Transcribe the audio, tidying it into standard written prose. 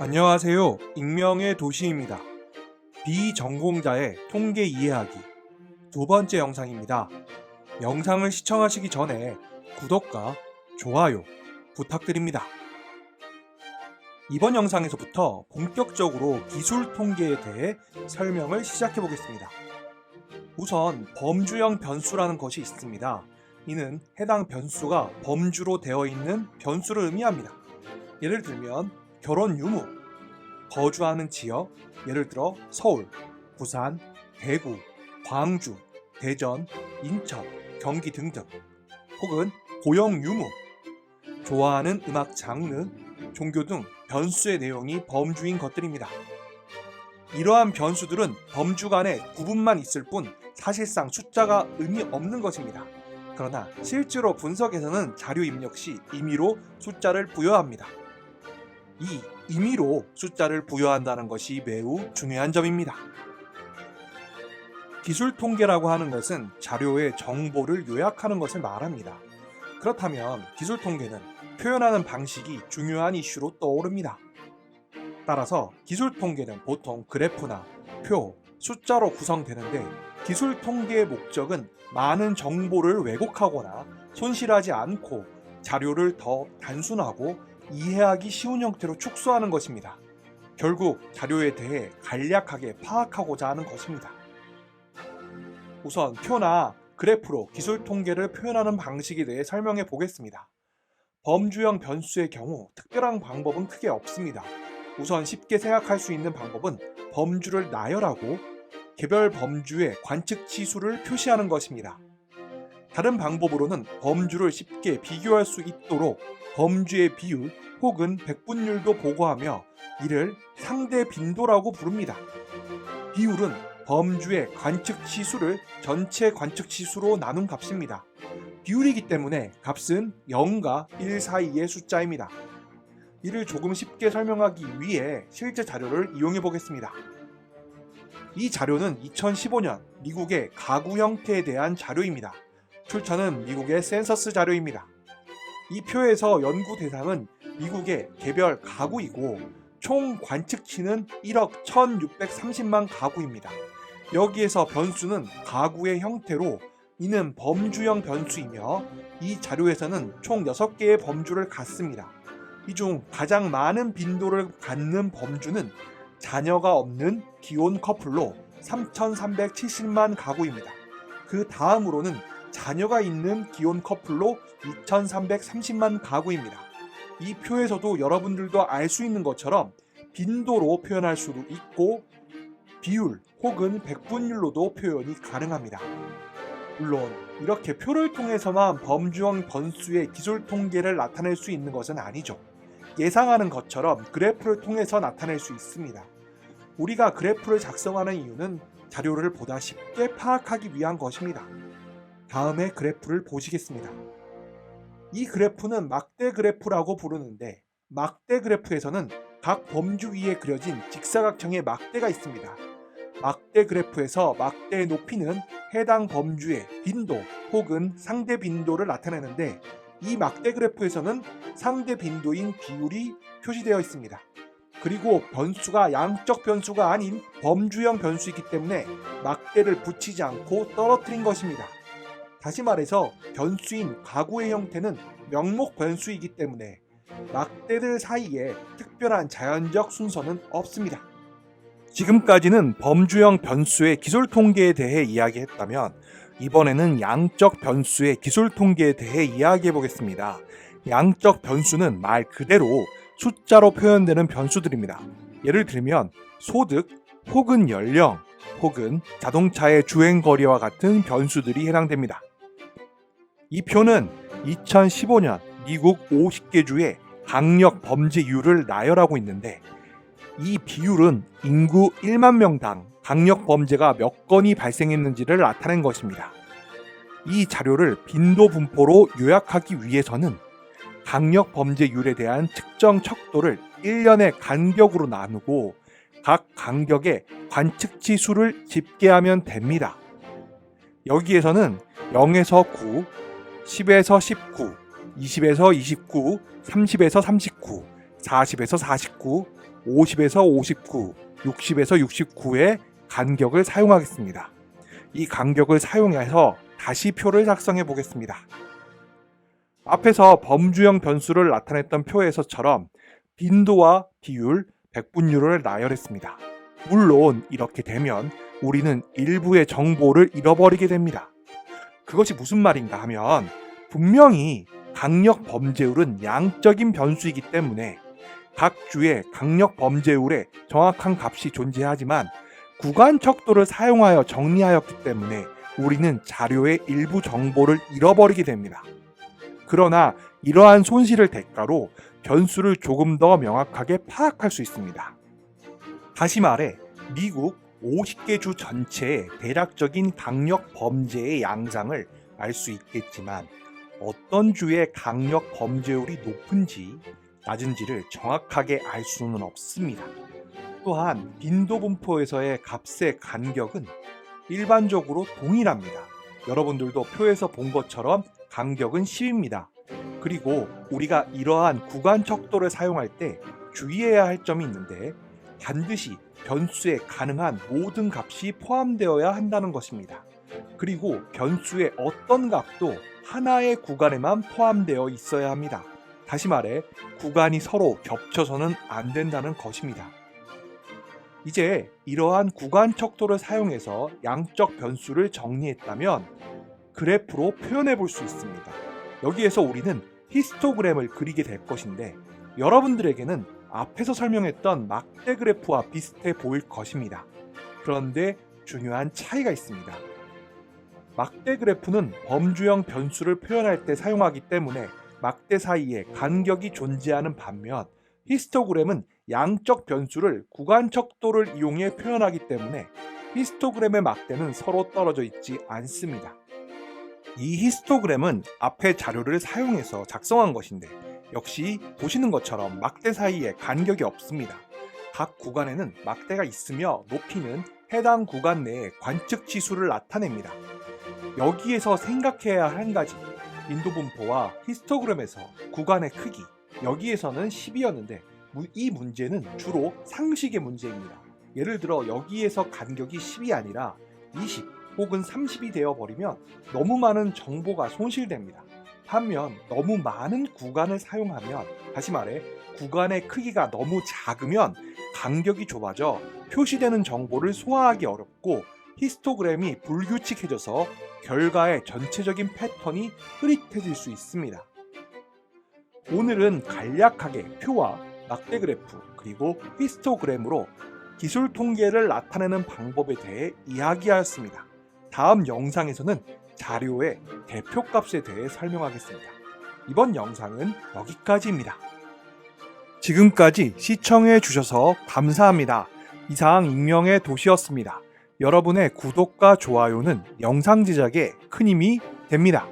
안녕하세요. 익명의 도시입니다. 비전공자의 통계 이해하기 두 번째 영상입니다. 영상을 시청하시기 전에 구독과 좋아요 부탁드립니다. 이번 영상에서부터 본격적으로 기술 통계에 대해 설명을 시작해 보겠습니다. 우선 범주형 변수라는 것이 있습니다. 이는 해당 변수가 범주로 되어 있는 변수를 의미합니다. 예를 들면 결혼 유무, 거주하는 지역, 예를 들어 서울, 부산, 대구, 광주, 대전, 인천, 경기 등등, 혹은 고용 유무, 좋아하는 음악 장르, 종교 등 변수의 내용이 범주인 것들입니다. 이러한 변수들은 범주 간에 구분만 있을 뿐 사실상 숫자가 의미 없는 것입니다. 그러나 실제로 분석에서는 자료 입력 시 임의로 숫자를 부여합니다. 이 임의로 숫자를 부여한다는 것이 매우 중요한 점입니다. 기술 통계라고 하는 것은 자료의 정보를 요약하는 것을 말합니다. 그렇다면 기술 통계는 표현하는 방식이 중요한 이슈로 떠오릅니다. 따라서 기술 통계는 보통 그래프나 표, 숫자로 구성되는데 기술 통계의 목적은 많은 정보를 왜곡하거나 손실하지 않고 자료를 더 단순하고 이해하기 쉬운 형태로 축소하는 것입니다. 결국 자료에 대해 간략하게 파악하고자 하는 것입니다. 우선 표나 그래프로 기술 통계를 표현하는 방식에 대해 설명해 보겠습니다. 범주형 변수의 경우 특별한 방법은 크게 없습니다. 우선 쉽게 생각할 수 있는 방법은 범주를 나열하고 개별 범주의 관측 치수를 표시하는 것입니다. 다른 방법으로는 범주를 쉽게 비교할 수 있도록 범주의 비율 혹은 백분율도 보고하며 이를 상대 빈도라고 부릅니다. 비율은 범주의 관측 치수를 전체 관측 치수로 나눈 값입니다. 비율이기 때문에 값은 0과 1 사이의 숫자입니다. 이를 조금 쉽게 설명하기 위해 실제 자료를 이용해 보겠습니다. 이 자료는 2015년 미국의 가구 형태에 대한 자료입니다. 출처는 미국의 센서스 자료입니다. 이 표에서 연구 대상은 미국의 개별 가구이고 총 관측치는 1억 1630만 가구입니다. 여기에서 변수는 가구의 형태로 이는 범주형 변수이며 이 자료에서는 총 6개의 범주를 갖습니다. 이 중 가장 많은 빈도를 갖는 범주는 자녀가 없는 기혼 커플로 3370만 가구입니다. 그 다음으로는 자녀가 있는 기혼 커플로 2330만 가구입니다. 이 표에서도 여러분들도 알 수 있는 것처럼 빈도로 표현할 수도 있고 비율 혹은 백분율로도 표현이 가능합니다. 물론 이렇게 표를 통해서만 범주형 변수의 기술 통계를 나타낼 수 있는 것은 아니죠. 예상하는 것처럼 그래프를 통해서 나타낼 수 있습니다. 우리가 그래프를 작성하는 이유는 자료를 보다 쉽게 파악하기 위한 것입니다. 다음에 그래프를 보시겠습니다. 이 그래프는 막대 그래프라고 부르는데 막대 그래프에서는 각 범주 위에 그려진 직사각형의 막대가 있습니다. 막대 그래프에서 막대의 높이는 해당 범주의 빈도 혹은 상대 빈도를 나타내는데 이 막대 그래프에서는 상대 빈도인 비율이 표시되어 있습니다. 그리고 변수가 양적 변수가 아닌 범주형 변수이기 때문에 막대를 붙이지 않고 떨어뜨린 것입니다. 다시 말해서 변수인 가구의 형태는 명목 변수이기 때문에 막대들 사이에 특별한 자연적 순서는 없습니다. 지금까지는 범주형 변수의 기술 통계에 대해 이야기했다면 이번에는 양적 변수의 기술 통계에 대해 이야기해 보겠습니다. 양적 변수는 말 그대로 숫자로 표현되는 변수들입니다. 예를 들면 소득 혹은 연령 혹은 자동차의 주행거리와 같은 변수들이 해당됩니다. 이 표는 2015년 미국 50개 주의 강력 범죄율을 나열하고 있는데 이 비율은 인구 1만 명당 강력 범죄가 몇 건이 발생했는지를 나타낸 것입니다. 이 자료를 빈도 분포로 요약하기 위해서는 강력 범죄율에 대한 측정 척도를 1년의 간격으로 나누고 각 간격의 관측치 수를 집계하면 됩니다. 여기에서는 0에서 9, 10에서 19, 20에서 29, 30에서 39, 40에서 49, 50에서 59, 60에서 69의 간격을 사용하겠습니다. 이 간격을 사용해서 다시 표를 작성해 보겠습니다. 앞에서 범주형 변수를 나타냈던 표에서처럼 빈도와 비율, 백분율을 나열했습니다. 물론 이렇게 되면 우리는 일부의 정보를 잃어버리게 됩니다. 그것이 무슨 말인가 하면 분명히 강력 범죄율은 양적인 변수이기 때문에 각 주의 강력 범죄율에 정확한 값이 존재하지만 구간 척도를 사용하여 정리하였기 때문에 우리는 자료의 일부 정보를 잃어버리게 됩니다. 그러나 이러한 손실을 대가로 변수를 조금 더 명확하게 파악할 수 있습니다. 다시 말해 미국 50개 주 전체의 대략적인 강력 범죄의 양상을 알 수 있겠지만 어떤 주의 강력 범죄율이 높은지 낮은지를 정확하게 알 수는 없습니다. 또한 빈도 분포에서의 값의 간격은 일반적으로 동일합니다. 여러분들도 표에서 본 것처럼 간격은 10입니다. 그리고 우리가 이러한 구간 척도를 사용할 때 주의해야 할 점이 있는데 반드시 변수에 가능한 모든 값이 포함되어야 한다는 것입니다. 그리고 변수의 어떤 값도 하나의 구간에만 포함되어 있어야 합니다. 다시 말해 구간이 서로 겹쳐서는 안 된다는 것입니다. 이제 이러한 구간 척도를 사용해서 양적 변수를 정리했다면 그래프로 표현해 볼 수 있습니다. 여기에서 우리는 히스토그램을 그리게 될 것인데 여러분들에게는 앞에서 설명했던 막대 그래프와 비슷해 보일 것입니다. 그런데 중요한 차이가 있습니다. 막대 그래프는 범주형 변수를 표현할 때 사용하기 때문에 막대 사이에 간격이 존재하는 반면 히스토그램은 양적 변수를 구간 척도를 이용해 표현하기 때문에 히스토그램의 막대는 서로 떨어져 있지 않습니다. 이 히스토그램은 앞의 자료를 사용해서 작성한 것인데 역시 보시는 것처럼 막대 사이에 간격이 없습니다. 각 구간에는 막대가 있으며 높이는 해당 구간 내의 관측 지수를 나타냅니다. 여기에서 생각해야 할 한 가지, 빈도 분포와 히스토그램에서 구간의 크기, 여기에서는 10이었는데 이 문제는 주로 상식의 문제입니다. 예를 들어 여기에서 간격이 10이 아니라 20 혹은 30이 되어버리면 너무 많은 정보가 손실됩니다. 반면 너무 많은 구간을 사용하면, 다시 말해 구간의 크기가 너무 작으면 간격이 좁아져 표시되는 정보를 소화하기 어렵고 히스토그램이 불규칙해져서 결과의 전체적인 패턴이 흐릿해질 수 있습니다. 오늘은 간략하게 표와 막대 그래프 그리고 히스토그램으로 기술 통계를 나타내는 방법에 대해 이야기하였습니다. 다음 영상에서는 자료의 대표값에 대해 설명하겠습니다. 이번 영상은 여기까지입니다. 지금까지 시청해 주셔서 감사합니다. 이상 익명의 도시였습니다. 여러분의 구독과 좋아요는 영상 제작에 큰 힘이 됩니다.